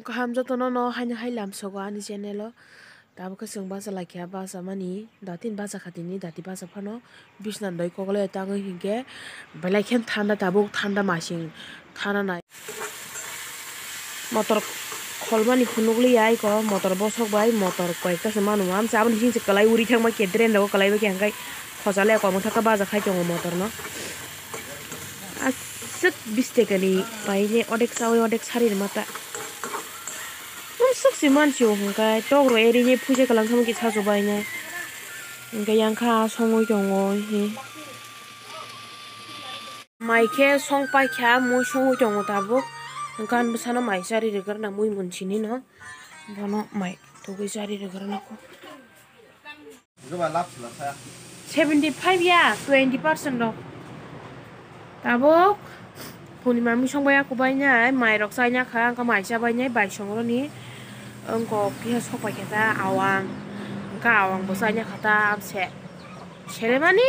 kaham jotono no haina hailam sogo ani channel tabo keseng basa laikya basa mani datin basa khatini dati basa phano bisna doi kokole tangi hingke belaiken thanda tabo thanda masing thana nai motor kholmani phunukli ai ko motor bosok bai motor koikta se manu am sabun hingse kalai uri thangma ke dren dago kalai ba ke hangkai khojale ko mo thaka baja khai tongo motor no asuk 20 taka ni paine odek sawi odek sari mata saksi mansi hingkai tok ro erini puje kalang kham ki sajo bai ne hingkai yangkha songoi tongo hi maike song pai kha mui songoi tongo tabo gan bsana mai sari re garna mui munchini no bono mai togoi sari re garna ko 75 ya 20% no tabo puni mami song bai ko bai nya mai rok sai nya kha ka mai sa bai nya bai song ro ni angko kia sopai kita awang angka awang bosanya kata abse sele mani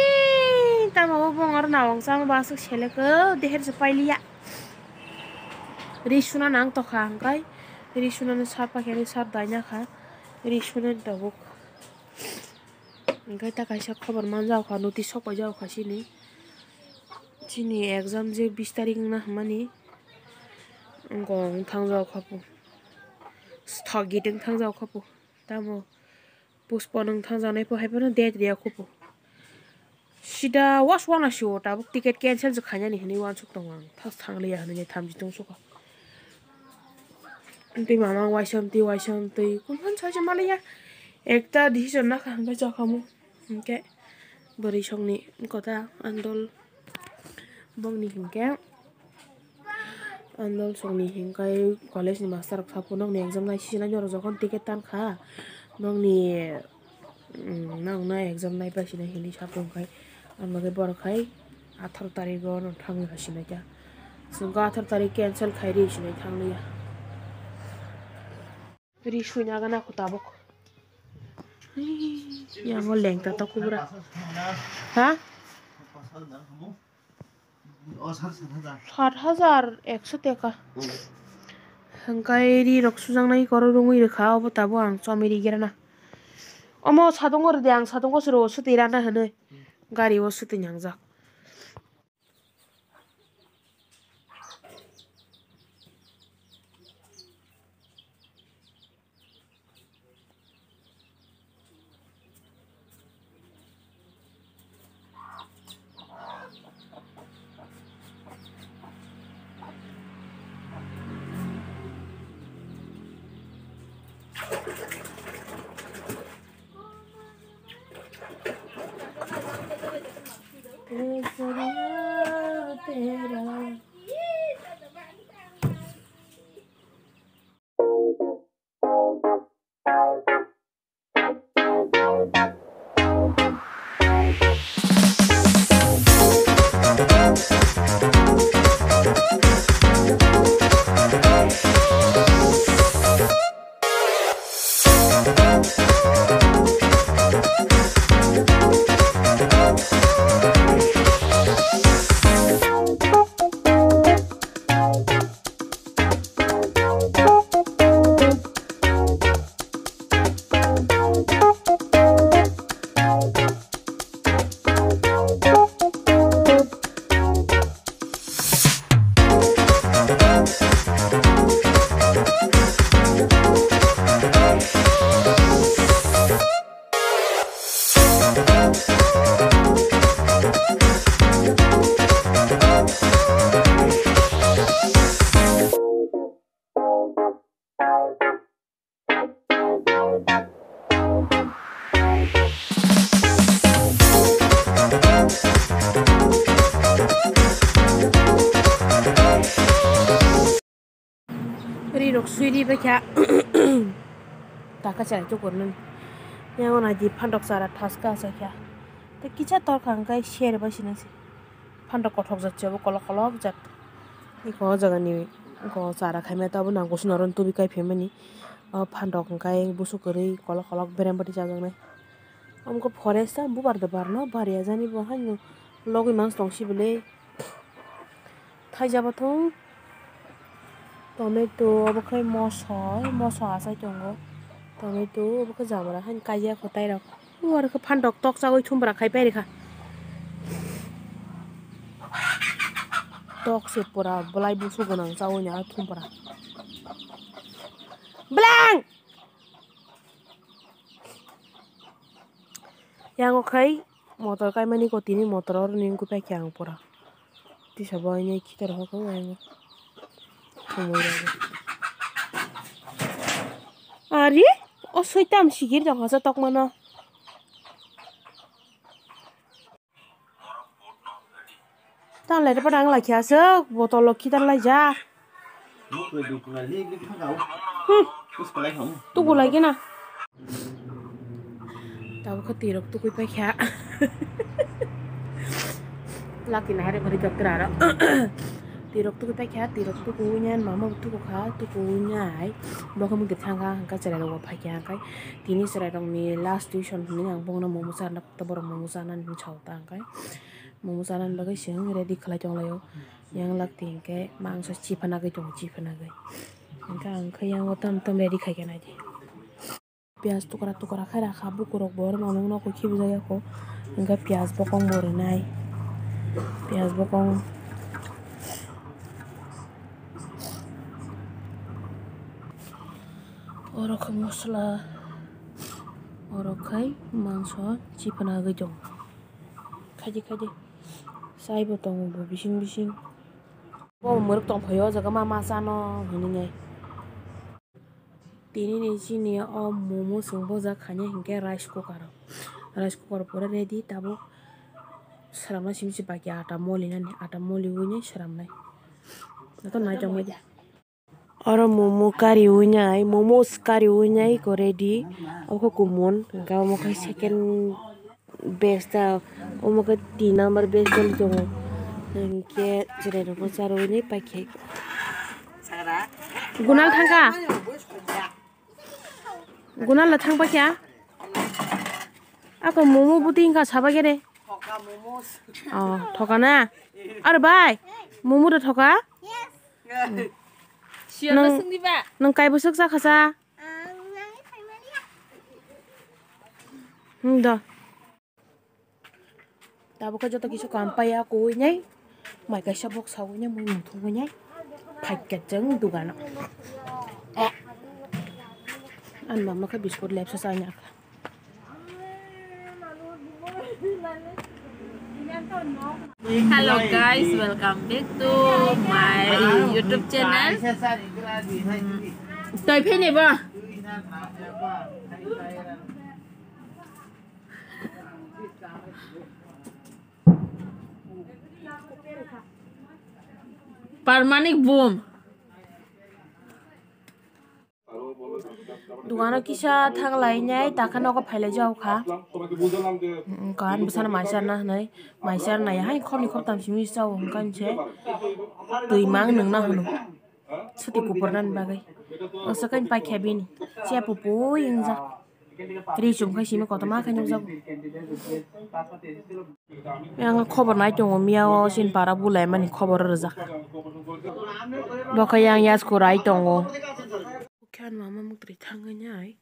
tama bongor nawang sama basuk sele ke deher sepai liya risuna nang toka angkai risuna ne sapa kene sar danya kha risuna dabuk angkai ta kaisa khobar manjao kha notice sopai jao kha chini exam je 20 tarik na mani angko thangjao khapu Stogiting thangjao khapu tamo postpone thangjao nai po haipano date ria khapu sida was wana sho tabo ticket cancel je khanya ni hini wan suk tongwang thas thangli ya hini thamji tong suka ti mama waisam ti kunhan chaje malaya ekta decision na kha hangka jakhamu hingke bari songni kota andol bongni hingke andol songni hingkai college ni master khapu nong ni exam nai sisina joro jokon ticket tan kha nong ni exam nai pa sina hini sapung kai amage bor khai 18 tarik go no thangi hasina ja sungka 18 tarik cancel khai ri sina thangli ya ri suina gana ko tabok yang lengta to kubra ha 7,100 taka hangkai ri rok sujang nai koro rungui rekha obo tabo ang chomiri gerana omo sadongor de ang sadongo soro sutira na hane gari o suti nyangjak ri rok suiri bekha taka chai to kornun yang ona di phandok sara thaska sakya te kicha tor khangkai share ba sinasi phandok kothok jatche bo kolok kolok jat iko jaga ni ko sara khaime ta bo nango sunaron tubi kai femani phandok kai busu kori kolok kolok berembati jagangnai amko forest bubar de barno baria jani bo haino logi mans tongsi bele thaijabathong tomato obakai moso asai tongo tomato obakai jamara han kaya khotai rok war kha phandok tok chawai thumbra khai pai rekha tok se pura bolai busu gonang chawai nya thumbra blank yang okai motor kai mani ko tini motor or ning ku pe kyang pura ti sabai nei khitar ho ko yang Ari o soitam sigir jang hasa tok mana tang lai pa dang la kya se botol lo khitar lai ja tu ko lai na tao có tiền tu kui pa kya laki na hare bari kaptra ra tirok tu pa kya tirok tu ku nyan mama tu ko kha tu ku nyai bo ka mung thanga ka chara ro pa kya kai tini sara rong ni last tuition ni ang bong na momusa na ta bor momusa nan chau ta kai momusa nan ba ga sing ready khala chong layo yang lak ting ke mang sa chi phana ga chong chi phana ga ka ang khayang otam tam ready khai kana ji pias tukara khai rakha bukurok bor manung no ko khibu jaya ko engka pias bokong bor nai pias bokong orok mosla orok khai mangso chipana ga jong khaji sai botong bo bising bo muruk tong phayo jaga mama sano hini ngai tini ni sini o momo sungbo ja khanya hingke rice cooker pura ready tabo saramna simsi baki ata moli unya saramnai nato nai jong meja oro momo kari unyai momos kari unyai ko ready oko kumon ga mo kai second best ta omo ka 3 number best dol jong hingke jere ro charo unyai paike gunal thangka gunal la thangpa kya ako momo buting ka saba gere thoka na are bai momo da thoka nang kai busuk sa khasa da tabo ka joto kisu kam paya ko nyai mai ka sabok sawu nya moi muthu nyai phai ka jeng dugana an mama ka biskut lep sa nya Hello guys, welcome back to my YouTube channel. Tôi phê này bơ. Permanik boom. Dugana kisa thaglai nyai takano ko phaile jaw kha kan busana maisar na nai maisar na hai khoni khoptam simi jaw kan che tui mang nang na hanu suti kupornan bagai osakan pa khabini che pupu ingja ri chum khai simi kotama khani jaw yang khobor nai tong miao sin para bulai mani khobor rja bakayang yas ko rai tongo kan mama mukri thanga nyai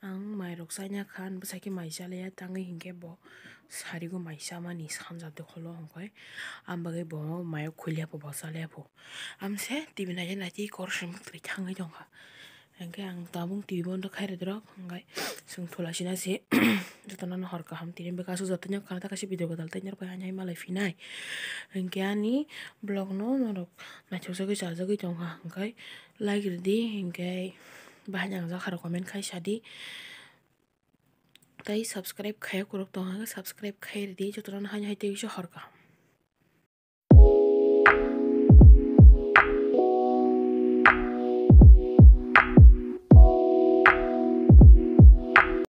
ang mai roksa nya khan basaki maisa leya tangai hingke bo sari go maisa mani sanja de kholo hongkai ambagai bo mayo khulia po basale po amse tibina ya nati kor sim mukri thanga jongha angke ang tabung tv bon da khaire drok ngai sung thola sina se jotana na hor ka ham tirim be kasu jotanya kana ta kasi video gadal tanyar pa hanyai malai finai angke ani blog no norok na chosa ge chaja ge jongha angkai like di angke bahanyang ja kharo comment khai sadi tai subscribe khai korok tong subscribe khai di jotana hanyai te hor ka